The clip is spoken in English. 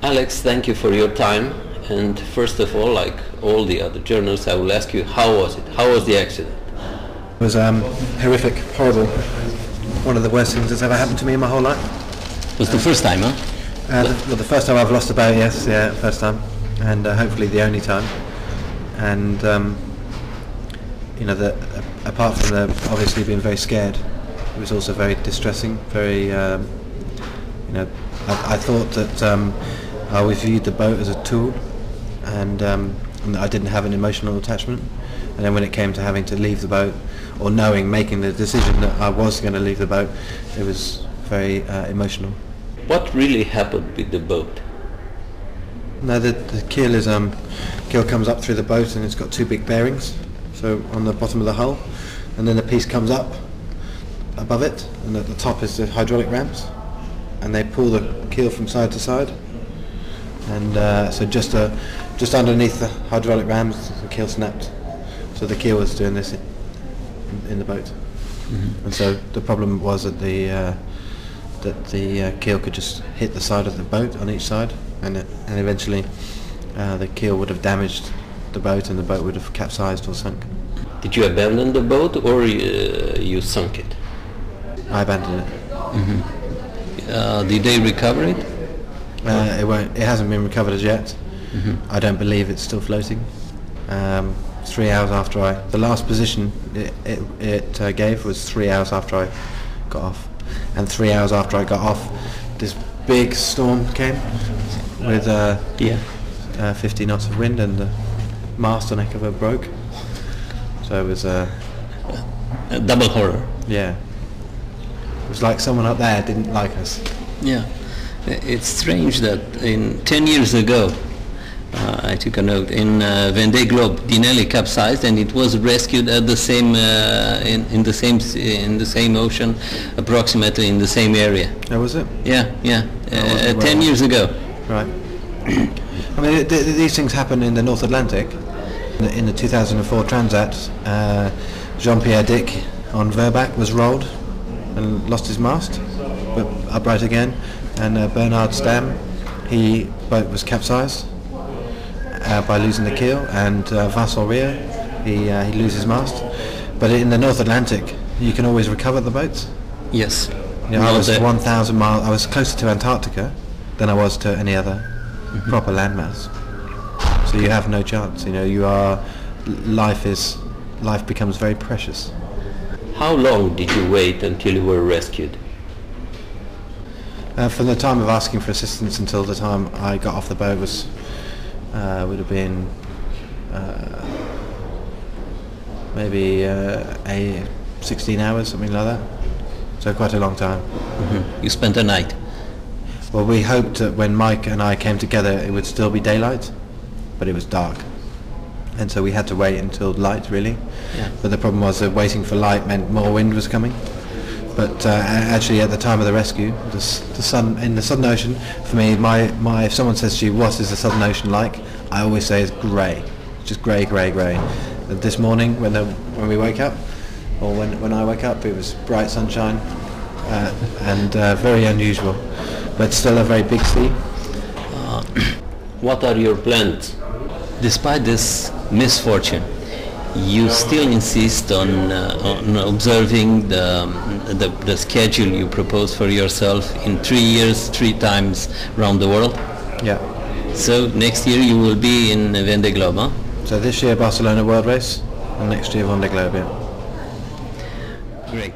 Alex, thank you for your time. And first of all, like all the other journalists, I will ask you, how was it? How was the accident? It was horrific, horrible. One of the worst things that's ever happened to me in my whole life. It was the first time, huh? The first time I've lost a boat, yes, yeah, first time, and hopefully the only time. And you know, apart from obviously being very scared, it was also very distressing. Very, you know, I thought that I always viewed the boat as a tool, and I didn't have an emotional attachment. And then when it came to having to leave the boat, or making the decision that I was going to leave the boat, it was very emotional. What really happened with the boat? No, the keel comes up through the boat, and it's got two big bearings, so on the bottom of the hull, and then the piece comes up above it, and at the top is the hydraulic ramps, and they pull the keel from side to side, and so just underneath the hydraulic rams, the keel snapped. So the keel was doing this in the boat, and so the problem was that the keel could just hit the side of the boat on each side, and eventually the keel would have damaged the boat, and the boat would have capsized or sunk. Did you abandon the boat, or you sunk it? I abandoned it. Did they recover it? It hasn't been recovered as yet. I don't believe it's still floating. 3 hours after the last position it gave was 3 hours after I got off, and 3 hours after I got off, this big storm came with 50 knots of wind, and the mast on ECOVER broke. So it was a double horror. Yeah, it was like someone up there didn't like us. Yeah, it's strange that 10 years ago, I took a note, in Vendée Globe, Dinelli capsized, and it was rescued at the same in the same ocean, approximately in the same area. Oh, was it? Yeah, yeah. 10 years ago. Right. I mean, these things happen in the North Atlantic. In the 2004 Transat, Jean-Pierre Dick on Verback was rolled and lost his mast, but upright again, and Bernard Stam, boat was capsized by losing the keel, and Vincent Ria, he loses mast. But in the North Atlantic, you can always recover the boats. Yes. You know, I was 1,000 miles. I was closer to Antarctica than I was to any other proper landmass. So you have no chance. You know, life becomes very precious. How long did you wait until you were rescued? From the time of asking for assistance until the time I got off the boat would have been maybe 16 hours, something like that. So quite a long time. You spent a night? Well, we hoped that when Mike and I came together it would still be daylight, but it was dark. And so we had to wait until light, really. Yeah. But the problem was that waiting for light meant more wind was coming. But actually, at the time of the rescue, the sun in the Southern Ocean, for me, if someone says to you, "What is the Southern Ocean like?" I always say it's grey, just grey, grey, grey. And this morning, when we wake up, or when I wake up, it was bright sunshine and very unusual, but still a very big sea. What are your plans? Despite this misfortune, you still insist on observing the schedule you propose for yourself in 3 years, 3 times around the world? Yeah. So next year you will be in Vendée Globe, huh? So this year Barcelona World Race, and next year Vendée Globe, yeah. Great.